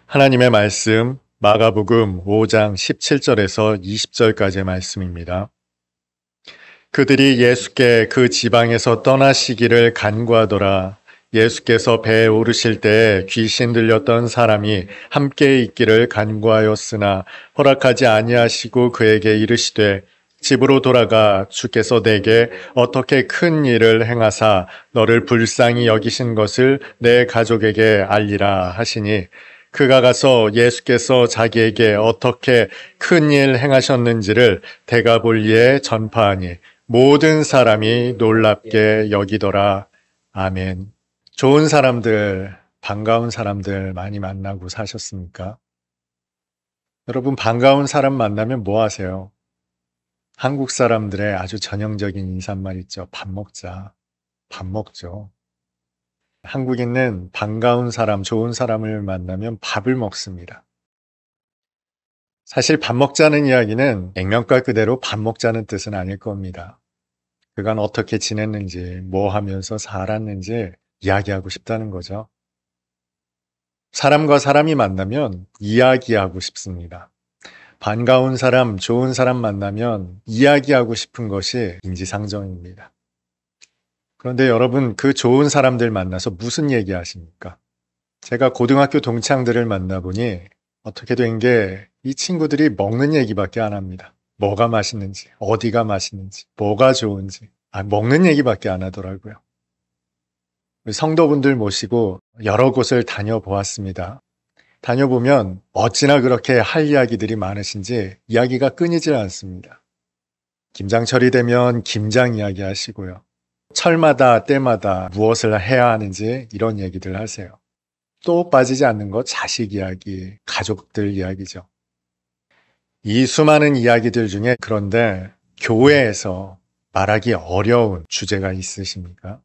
하나님의 말씀 마가복음 5장 17절에서 20절까지의 말씀입니다. 그들이 예수께 그 지방에서 떠나시기를 간구하더라. 예수께서 배에 오르실 때에 귀신 들렸던 사람이 함께 있기를 간구하였으나 허락하지 아니하시고 그에게 이르시되 집으로 돌아가 주께서 내게 어떻게 큰 일을 행하사 너를 불쌍히 여기신 것을 내 가족에게 알리라 하시니 그가 가서 예수께서 자기에게 어떻게 큰 일 행하셨는지를 데가볼리에 전파하니 모든 사람이 놀랍게 여기더라. 아멘. 좋은 사람들, 반가운 사람들 많이 만나고 사셨습니까? 여러분, 반가운 사람 만나면 뭐 하세요? 한국 사람들의 아주 전형적인 인사말 있죠. 밥 먹자. 밥 먹죠. 한국인은 반가운 사람, 좋은 사람을 만나면 밥을 먹습니다. 사실 밥 먹자는 이야기는 액면가 그대로 밥 먹자는 뜻은 아닐 겁니다. 그간 어떻게 지냈는지, 뭐 하면서 살았는지 이야기하고 싶다는 거죠. 사람과 사람이 만나면 이야기하고 싶습니다. 반가운 사람, 좋은 사람 만나면 이야기하고 싶은 것이 인지상정입니다. 그런데 여러분, 그 좋은 사람들 만나서 무슨 얘기 하십니까? 제가 고등학교 동창들을 만나보니 어떻게 된 게 이 친구들이 먹는 얘기밖에 안 합니다. 뭐가 맛있는지, 어디가 맛있는지, 뭐가 좋은지, 먹는 얘기밖에 안 하더라고요. 성도분들 모시고 여러 곳을 다녀보았습니다. 다녀보면 어찌나 그렇게 할 이야기들이 많으신지 이야기가 끊이질 않습니다. 김장철이 되면 김장 이야기 하시고요. 철마다 때마다 무엇을 해야 하는지 이런 얘기들 하세요. 또 빠지지 않는 것 자식 이야기, 가족들 이야기죠. 이 수많은 이야기들 중에 그런데 교회에서 말하기 어려운 주제가 있으십니까?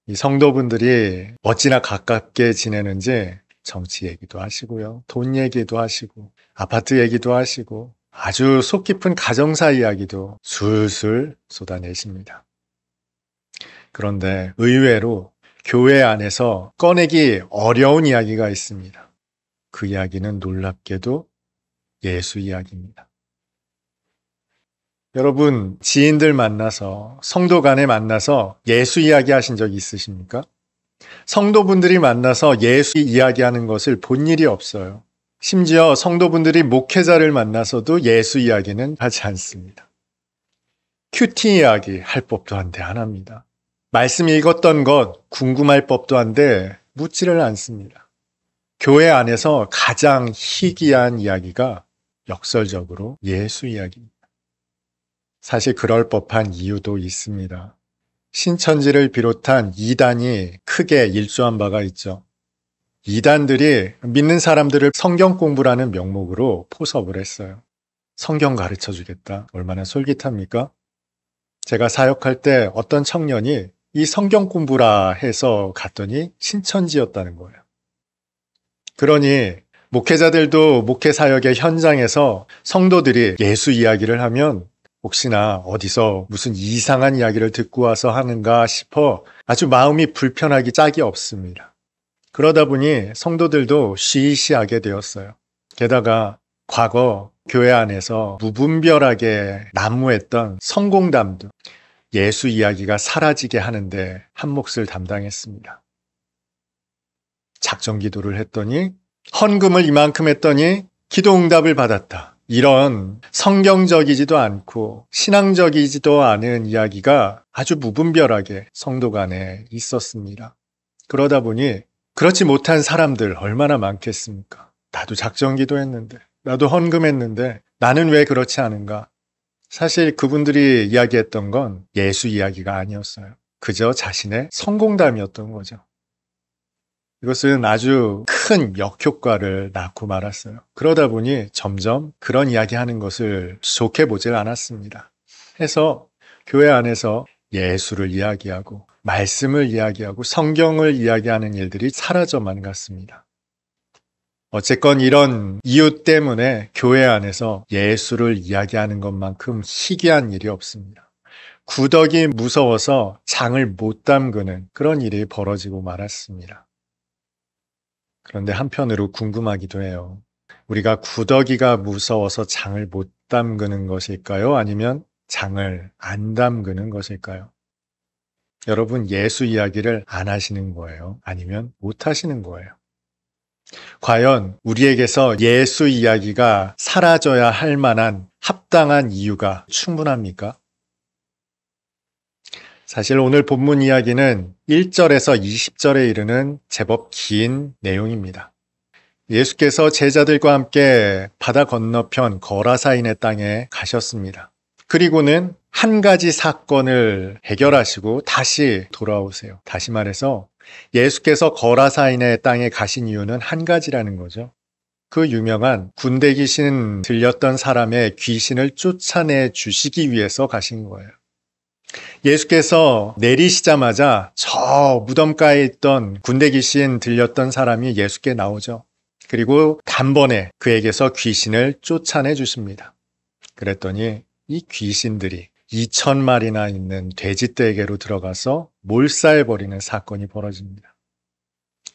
이 성도분들이 어찌나 가깝게 지내는지 정치 얘기도 하시고요. 돈 얘기도 하시고 아파트 얘기도 하시고 아주 속 깊은 가정사 이야기도 술술 쏟아내십니다. 그런데 의외로 교회 안에서 꺼내기 어려운 이야기가 있습니다. 그 이야기는 놀랍게도 예수 이야기입니다. 여러분, 지인들 만나서, 성도 간에 만나서 예수 이야기 하신 적이 있으십니까? 성도분들이 만나서 예수 이야기하는 것을 본 일이 없어요. 심지어 성도분들이 목회자를 만나서도 예수 이야기는 하지 않습니다. 큐티 이야기 할 법도 한데 안 합니다. 말씀 읽었던 것 궁금할 법도 한데 묻지를 않습니다. 교회 안에서 가장 희귀한 이야기가 역설적으로 예수 이야기입니다. 사실 그럴 법한 이유도 있습니다. 신천지를 비롯한 이단이 크게 일조한 바가 있죠. 이단들이 믿는 사람들을 성경 공부라는 명목으로 포섭을 했어요. 성경 가르쳐 주겠다. 얼마나 솔깃합니까? 제가 사역할 때 어떤 청년이 이 성경 공부라 해서 갔더니 신천지였다는 거예요. 그러니 목회자들도 목회 사역의 현장에서 성도들이 예수 이야기를 하면 혹시나 어디서 무슨 이상한 이야기를 듣고 와서 하는가 싶어 아주 마음이 불편하기 짝이 없습니다. 그러다 보니 성도들도 시시하게 되었어요. 게다가 과거 교회 안에서 무분별하게 난무했던 성공담도 예수 이야기가 사라지게 하는데 한 몫을 담당했습니다. 작정 기도를 했더니 헌금을 이만큼 했더니 기도 응답을 받았다. 이런 성경적이지도 않고 신앙적이지도 않은 이야기가 아주 무분별하게 성도 간에 있었습니다. 그러다 보니 그렇지 못한 사람들 얼마나 많겠습니까? 나도 작정 기도했는데, 나도 헌금했는데 나는 왜 그렇지 않은가? 사실 그분들이 이야기했던 건 예수 이야기가 아니었어요. 그저 자신의 성공담이었던 거죠. 이것은 아주 큰 역효과를 낳고 말았어요. 그러다 보니 점점 그런 이야기하는 것을 좋게 보질 않았습니다. 해서 교회 안에서 예수를 이야기하고 말씀을 이야기하고 성경을 이야기하는 일들이 사라져만 갔습니다. 어쨌건 이런 이유 때문에 교회 안에서 예수를 이야기하는 것만큼 희귀한 일이 없습니다. 구덕이 무서워서 장을 못 담그는 그런 일이 벌어지고 말았습니다. 그런데 한편으로 궁금하기도 해요. 우리가 구더기가 무서워서 장을 못 담그는 것일까요? 아니면 장을 안 담그는 것일까요? 여러분, 예수 이야기를 안 하시는 거예요? 아니면 못 하시는 거예요? 과연 우리에게서 예수 이야기가 사라져야 할 만한 합당한 이유가 충분합니까? 사실 오늘 본문 이야기는 1절에서 20절에 이르는 제법 긴 내용입니다. 예수께서 제자들과 함께 바다 건너편 거라사인의 땅에 가셨습니다. 그리고는 한 가지 사건을 해결하시고 다시 돌아오세요. 다시 말해서 예수께서 거라사인의 땅에 가신 이유는 한 가지라는 거죠. 그 유명한 군대 귀신 들렸던 사람의 귀신을 쫓아내 주시기 위해서 가신 거예요. 예수께서 내리시자마자 저 무덤가에 있던 군대 귀신 들렸던 사람이 예수께 나오죠. 그리고 단번에 그에게서 귀신을 쫓아내 주십니다. 그랬더니 이 귀신들이 2,000마리나 있는 돼지떼에게로 들어가서 몰살해버리는 사건이 벌어집니다.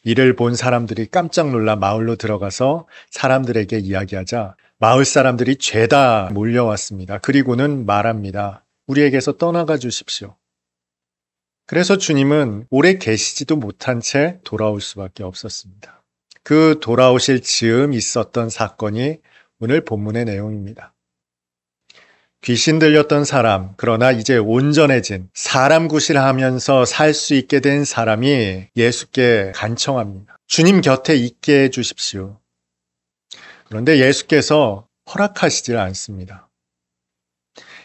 이를 본 사람들이 깜짝 놀라 마을로 들어가서 사람들에게 이야기하자 마을 사람들이 죄다 몰려왔습니다. 그리고는 말합니다. 우리에게서 떠나가 주십시오. 그래서 주님은 오래 계시지도 못한 채 돌아올 수밖에 없었습니다. 그 돌아오실 즈음 있었던 사건이 오늘 본문의 내용입니다. 귀신 들렸던 사람, 그러나 이제 온전해진 사람 구실하면서 살 수 있게 된 사람이 예수께 간청합니다. 주님 곁에 있게 해 주십시오. 그런데 예수께서 허락하시질 않습니다.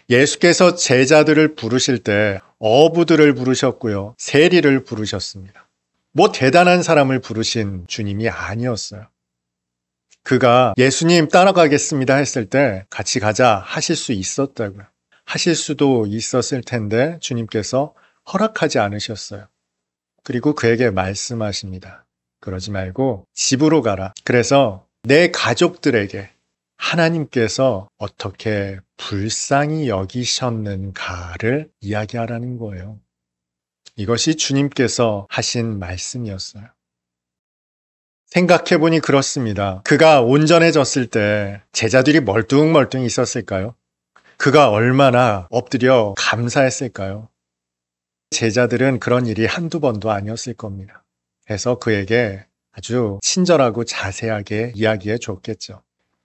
예수께서 제자들을 부르실 때 어부들을 부르셨고요. 세리를 부르셨습니다. 뭐 대단한 사람을 부르신 주님이 아니었어요. 그가 예수님 따라가겠습니다 했을 때 같이 가자 하실 수 있었다고요. 하실 수도 있었을 텐데 주님께서 허락하지 않으셨어요. 그리고 그에게 말씀하십니다. 그러지 말고 집으로 가라. 그래서 내 가족들에게 하나님께서 어떻게 불쌍히 여기셨는가를 이야기하라는 거예요. 이것이 주님께서 하신 말씀이었어요. 생각해보니 그렇습니다. 그가 온전해졌을 때 제자들이 멀뚱멀뚱 있었을까요? 그가 얼마나 엎드려 감사했을까요? 제자들은 그런 일이 한두 번도 아니었을 겁니다. 그래서 그에게 아주 친절하고 자세하게 이야기해 줬겠죠.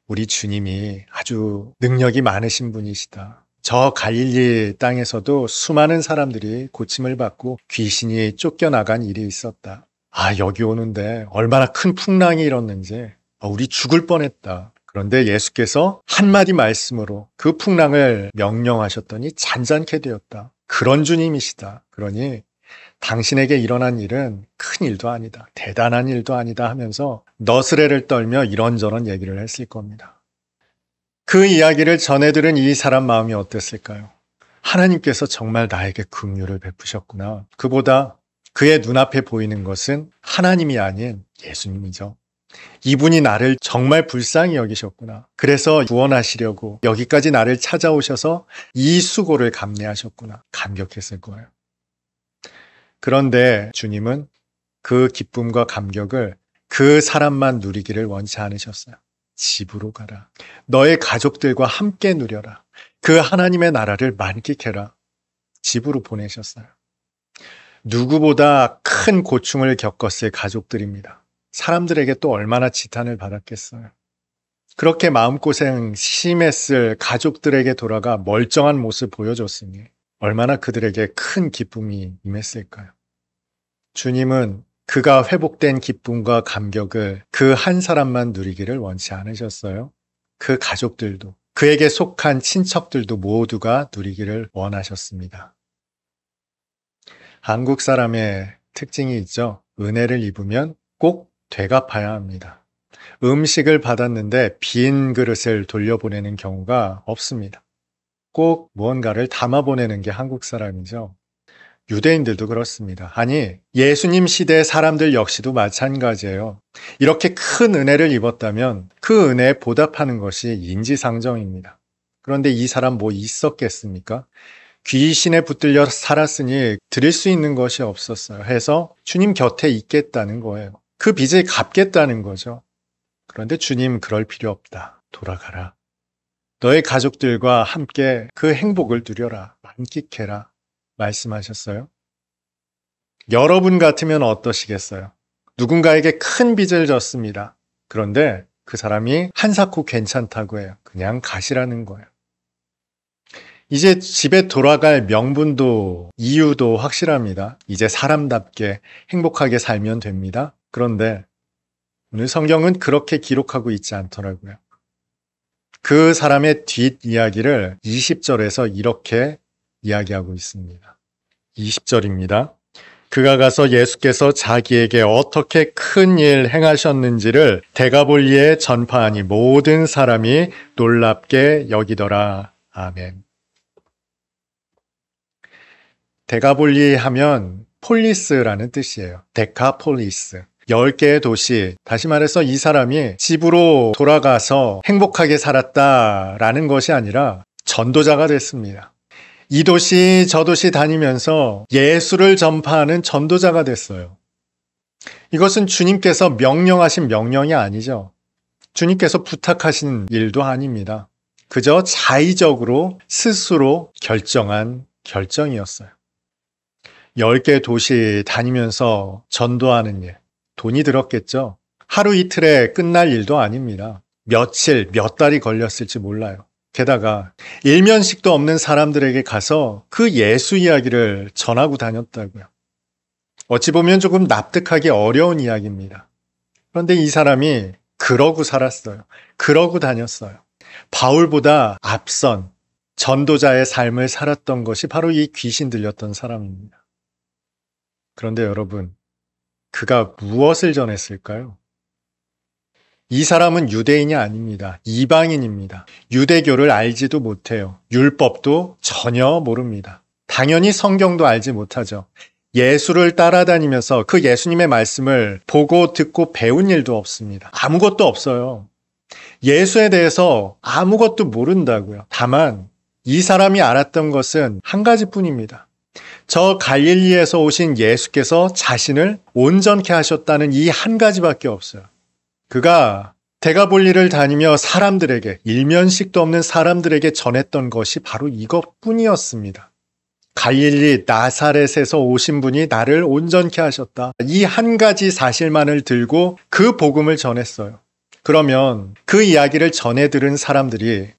우리 주님이 아주 능력이 많으신 분이시다. 저 갈릴리 땅에서도 수많은 사람들이 고침을 받고 귀신이 쫓겨나간 일이 있었다. 여기 오는데 얼마나 큰 풍랑이 일었는지 우리 죽을 뻔했다. 그런데 예수께서 한마디 말씀으로 그 풍랑을 명령하셨더니 잔잔케 되었다. 그런 주님이시다. 그러니 당신에게 일어난 일은 큰 일도 아니다. 대단한 일도 아니다 하면서 너스레를 떨며 이런저런 얘기를 했을 겁니다. 그 이야기를 전해들은 이 사람 마음이 어땠을까요? 하나님께서 정말 나에게 긍휼을 베푸셨구나. 그보다 그의 눈앞에 보이는 것은 하나님이 아닌 예수님이죠. 이분이 나를 정말 불쌍히 여기셨구나. 그래서 구원하시려고 여기까지 나를 찾아오셔서 이 수고를 감내하셨구나. 감격했을 거예요. 그런데 주님은 그 기쁨과 감격을 그 사람만 누리기를 원치 않으셨어요. 집으로 가라. 너의 가족들과 함께 누려라. 그 하나님의 나라를 만끽해라. 집으로 보내셨어요. 누구보다 큰 고충을 겪었을 가족들입니다. 사람들에게 또 얼마나 지탄을 받았겠어요. 그렇게 마음고생 심했을 가족들에게 돌아가 멀쩡한 모습 보여줬으니 얼마나 그들에게 큰 기쁨이 임했을까요? 주님은 그가 회복된 기쁨과 감격을 그 한 사람만 누리기를 원치 않으셨어요. 그 가족들도, 그에게 속한 친척들도 모두가 누리기를 원하셨습니다. 한국 사람의 특징이 있죠. 은혜를 입으면 꼭 되갚아야 합니다. 음식을 받았는데 빈 그릇을 돌려보내는 경우가 없습니다. 꼭 무언가를 담아보내는 게 한국 사람이죠. 유대인들도 그렇습니다. 아니, 예수님 시대의 사람들 역시도 마찬가지예요. 이렇게 큰 은혜를 입었다면 그 은혜에 보답하는 것이 인지상정입니다. 그런데 이 사람 뭐 있었겠습니까? 귀신에 붙들려 살았으니 드릴 수 있는 것이 없었어요. 해서 주님 곁에 있겠다는 거예요. 그 빚을 갚겠다는 거죠. 그런데 주님 그럴 필요 없다. 돌아가라. 너의 가족들과 함께 그 행복을 누려라. 만끽해라. 말씀하셨어요. 여러분 같으면 어떠시겠어요? 누군가에게 큰 빚을 졌습니다. 그런데 그 사람이 한사코 괜찮다고 해요. 그냥 가시라는 거예요. 이제 집에 돌아갈 명분도 이유도 확실합니다. 이제 사람답게 행복하게 살면 됩니다. 그런데 오늘 성경은 그렇게 기록하고 있지 않더라고요. 그 사람의 뒷이야기를 20절에서 이렇게 이야기하고 있습니다. 20절입니다. 그가 가서 예수께서 자기에게 어떻게 큰 일 행하셨는지를 데가볼리에 전파하니 모든 사람이 놀랍게 여기더라. 아멘. 데가볼리 하면 폴리스라는 뜻이에요. 데카폴리스. 10개의 도시, 다시 말해서 이 사람이 집으로 돌아가서 행복하게 살았다라는 것이 아니라 전도자가 됐습니다. 이 도시 저 도시 다니면서 예수를 전파하는 전도자가 됐어요. 이것은 주님께서 명령하신 명령이 아니죠. 주님께서 부탁하신 일도 아닙니다. 그저 자의적으로 스스로 결정한 결정이었어요. 10개 도시 다니면서 전도하는 일. 돈이 들었겠죠. 하루 이틀에 끝날 일도 아닙니다. 며칠, 몇 달이 걸렸을지 몰라요. 게다가 일면식도 없는 사람들에게 가서 그 예수 이야기를 전하고 다녔다고요. 어찌 보면 조금 납득하기 어려운 이야기입니다. 그런데 이 사람이 그러고 살았어요. 그러고 다녔어요. 바울보다 앞선 전도자의 삶을 살았던 것이 바로 이 귀신 들렸던 사람입니다. 그런데 여러분, 그가 무엇을 전했을까요? 이 사람은 유대인이 아닙니다. 이방인입니다. 유대교를 알지도 못해요. 율법도 전혀 모릅니다. 당연히 성경도 알지 못하죠. 예수를 따라다니면서 그 예수님의 말씀을 보고 듣고 배운 일도 없습니다. 아무것도 없어요. 예수에 대해서 아무것도 모른다고요. 다만 이 사람이 알았던 것은 한 가지뿐입니다. 저 갈릴리에서 오신 예수께서 자신을 온전케 하셨다는 이 한 가지밖에 없어요. 그가 데가볼리를 다니며 사람들에게, 일면식도 없는 사람들에게 전했던 것이 바로 이것뿐이었습니다. 갈릴리 나사렛에서 오신 분이 나를 온전케 하셨다. 이 한 가지 사실만을 들고 그 복음을 전했어요. 그러면 그 이야기를 전해 들은 사람들이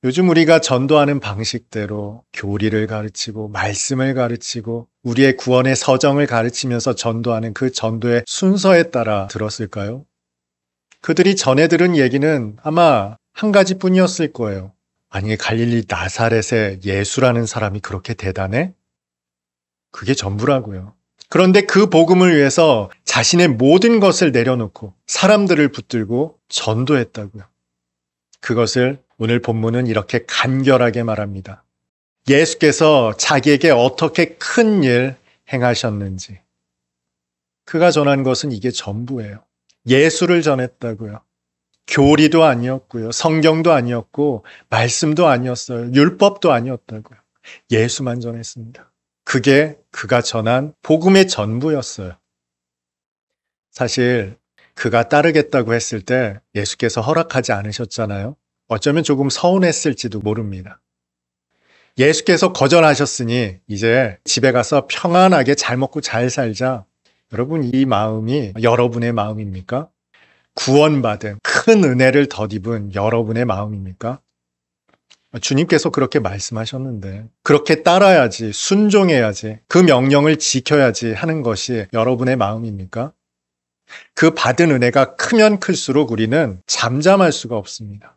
요즘 우리가 전도하는 방식대로 교리를 가르치고 말씀을 가르치고 우리의 구원의 서정을 가르치면서 전도하는 그 전도의 순서에 따라 들었을까요? 그들이 전해 들은 얘기는 아마 한 가지뿐이었을 거예요. 아니, 갈릴리 나사렛의 예수라는 사람이 그렇게 대단해? 그게 전부라고요. 그런데 그 복음을 위해서 자신의 모든 것을 내려놓고 사람들을 붙들고 전도했다고요. 그것을 오늘 본문은 이렇게 간결하게 말합니다. 예수께서 자기에게 어떻게 큰 일 행하셨는지. 그가 전한 것은 이게 전부예요. 예수를 전했다고요. 교리도 아니었고요. 성경도 아니었고 말씀도 아니었어요. 율법도 아니었다고요. 예수만 전했습니다. 그게 그가 전한 복음의 전부였어요. 사실 그가 따르겠다고 했을 때 예수께서 허락하지 않으셨잖아요. 어쩌면 조금 서운했을지도 모릅니다. 예수께서 거절하셨으니 이제 집에 가서 평안하게 잘 먹고 잘 살자. 여러분, 이 마음이 여러분의 마음입니까? 구원받은 큰 은혜를 덧입은 여러분의 마음입니까? 주님께서 그렇게 말씀하셨는데 그렇게 따라야지, 순종해야지, 그 명령을 지켜야지 하는 것이 여러분의 마음입니까? 그 받은 은혜가 크면 클수록 우리는 잠잠할 수가 없습니다.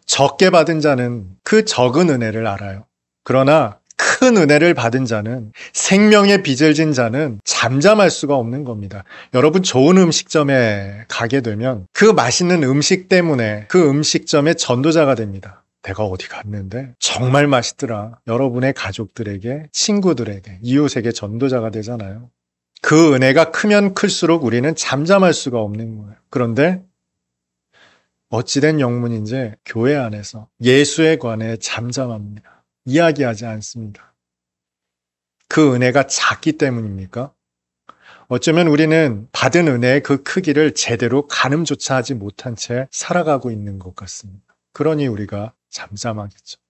적게 받은 자는 그 적은 은혜를 알아요. 그러나 큰 은혜를 받은 자는, 생명의 빚을 진 자는 잠잠할 수가 없는 겁니다. 여러분, 좋은 음식점에 가게 되면 그 맛있는 음식 때문에 그 음식점의 전도자가 됩니다. 내가 어디 갔는데 정말 맛있더라. 여러분의 가족들에게, 친구들에게, 이웃에게 전도자가 되잖아요. 그 은혜가 크면 클수록 우리는 잠잠할 수가 없는 거예요. 그런데 어찌된 영문인지 교회 안에서 예수에 관해 잠잠합니다. 이야기하지 않습니다. 그 은혜가 작기 때문입니까? 어쩌면 우리는 받은 은혜의 그 크기를 제대로 가늠조차 하지 못한 채 살아가고 있는 것 같습니다. 그러니 우리가 잠잠하겠죠.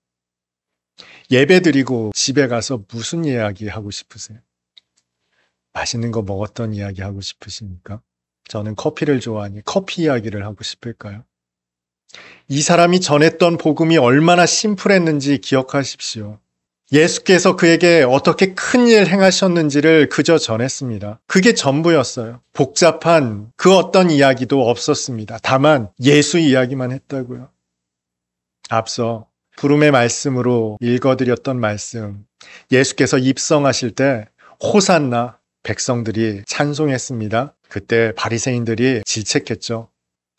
예배드리고 집에 가서 무슨 이야기 하고 싶으세요? 맛있는 거 먹었던 이야기 하고 싶으십니까? 저는 커피를 좋아하니 커피 이야기를 하고 싶을까요? 이 사람이 전했던 복음이 얼마나 심플했는지 기억하십시오. 예수께서 그에게 어떻게 큰일 행하셨는지를 그저 전했습니다. 그게 전부였어요. 복잡한 그 어떤 이야기도 없었습니다. 다만 예수 이야기만 했다고요. 앞서 부름의 말씀으로 읽어드렸던 말씀, 예수께서 입성하실 때 호산나 백성들이 찬송했습니다. 그때 바리새인들이 질책했죠.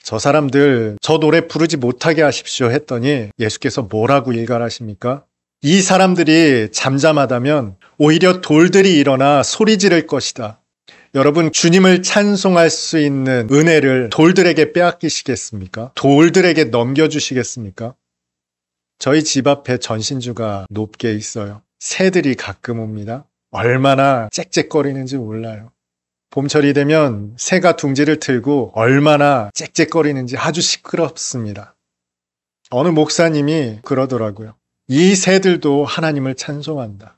저 사람들 저 노래 부르지 못하게 하십시오 했더니 예수께서 뭐라고 일갈하십니까? 이 사람들이 잠잠하다면 오히려 돌들이 일어나 소리 지를 것이다. 여러분, 주님을 찬송할 수 있는 은혜를 돌들에게 빼앗기시겠습니까? 돌들에게 넘겨주시겠습니까? 저희 집 앞에 전신주가 높게 있어요. 새들이 가끔 옵니다. 얼마나 짹짹거리는지 몰라요. 봄철이 되면 새가 둥지를 틀고 얼마나 짹짹거리는지 아주 시끄럽습니다. 어느 목사님이 그러더라고요. 이 새들도 하나님을 찬송한다.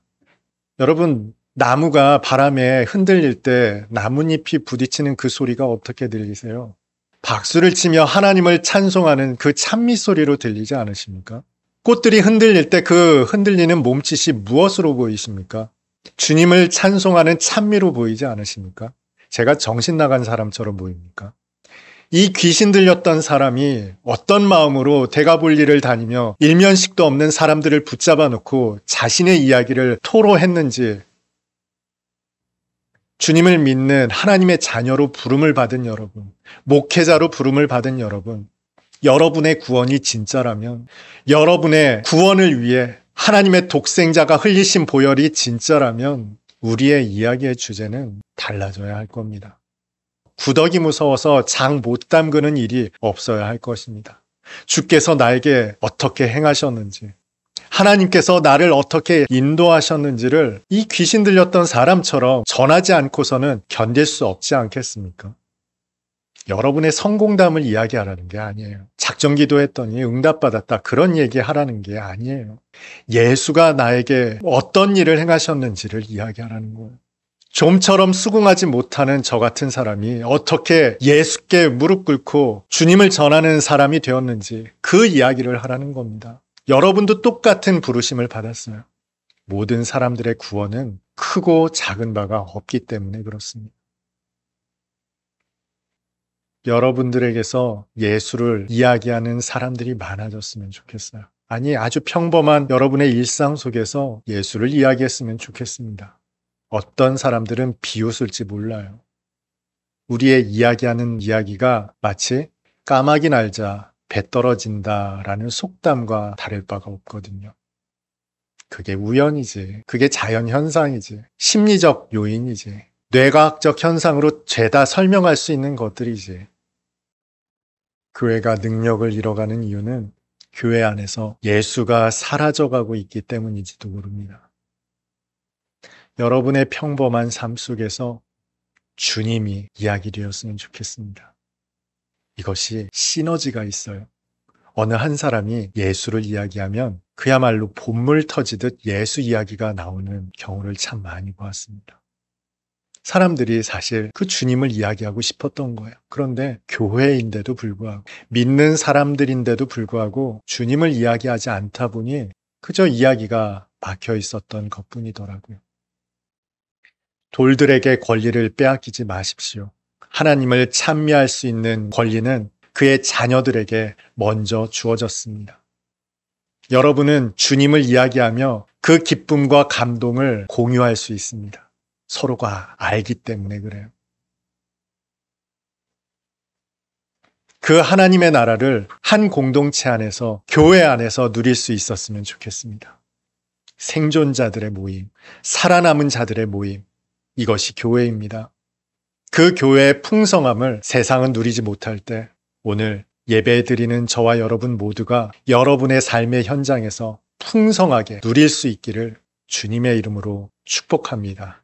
여러분, 나무가 바람에 흔들릴 때 나뭇잎이 부딪히는 그 소리가 어떻게 들리세요? 박수를 치며 하나님을 찬송하는 그 찬미 소리로 들리지 않으십니까? 꽃들이 흔들릴 때 그 흔들리는 몸짓이 무엇으로 보이십니까? 주님을 찬송하는 찬미로 보이지 않으십니까? 제가 정신 나간 사람처럼 보입니까? 이 귀신 들렸던 사람이 어떤 마음으로 대가볼리를 다니며 일면식도 없는 사람들을 붙잡아 놓고 자신의 이야기를 토로했는지, 주님을 믿는 하나님의 자녀로 부름을 받은 여러분, 목회자로 부름을 받은 여러분, 여러분의 구원이 진짜라면, 여러분의 구원을 위해 하나님의 독생자가 흘리신 보혈이 진짜라면 우리의 이야기의 주제는 달라져야 할 겁니다. 구더기 무서워서 장 못 담그는 일이 없어야 할 것입니다. 주께서 나에게 어떻게 행하셨는지, 하나님께서 나를 어떻게 인도하셨는지를 이 귀신 들렸던 사람처럼 전하지 않고서는 견딜 수 없지 않겠습니까? 여러분의 성공담을 이야기하라는 게 아니에요. 작정기도 했더니 응답받았다, 그런 얘기 하라는 게 아니에요. 예수가 나에게 어떤 일을 행하셨는지를 이야기하라는 거예요. 좀처럼 수긍하지 못하는 저 같은 사람이 어떻게 예수께 무릎 꿇고 주님을 전하는 사람이 되었는지 그 이야기를 하라는 겁니다. 여러분도 똑같은 부르심을 받았어요. 모든 사람들의 구원은 크고 작은 바가 없기 때문에 그렇습니다. 여러분들에게서 예수를 이야기하는 사람들이 많아졌으면 좋겠어요. 아니, 아주 평범한 여러분의 일상 속에서 예수를 이야기했으면 좋겠습니다. 어떤 사람들은 비웃을지 몰라요. 우리의 이야기하는 이야기가 마치 까마귀 날자 배 떨어진다라는 속담과 다를 바가 없거든요. 그게 우연이지, 그게 자연현상이지, 심리적 요인이지, 뇌과학적 현상으로 죄다 설명할 수 있는 것들이지. 교회가 능력을 잃어가는 이유는 교회 안에서 예수가 사라져가고 있기 때문인지도 모릅니다. 여러분의 평범한 삶 속에서 주님이 이야기되었으면 좋겠습니다. 이것이 시너지가 있어요. 어느 한 사람이 예수를 이야기하면 그야말로 본물 터지듯 예수 이야기가 나오는 경우를 참 많이 보았습니다. 사람들이 사실 그 주님을 이야기하고 싶었던 거예요. 그런데 교회인데도 불구하고, 믿는 사람들인데도 불구하고 주님을 이야기하지 않다 보니 그저 이야기가 박혀 있었던 것뿐이더라고요. 돌들에게 권리를 빼앗기지 마십시오. 하나님을 찬미할 수 있는 권리는 그의 자녀들에게 먼저 주어졌습니다. 여러분은 주님을 이야기하며 그 기쁨과 감동을 공유할 수 있습니다. 서로가 알기 때문에 그래요. 그 하나님의 나라를 한 공동체 안에서, 교회 안에서 누릴 수 있었으면 좋겠습니다. 생존자들의 모임, 살아남은 자들의 모임, 이것이 교회입니다. 그 교회의 풍성함을 세상은 누리지 못할 때 오늘 예배드리는 저와 여러분 모두가 여러분의 삶의 현장에서 풍성하게 누릴 수 있기를 주님의 이름으로 축복합니다.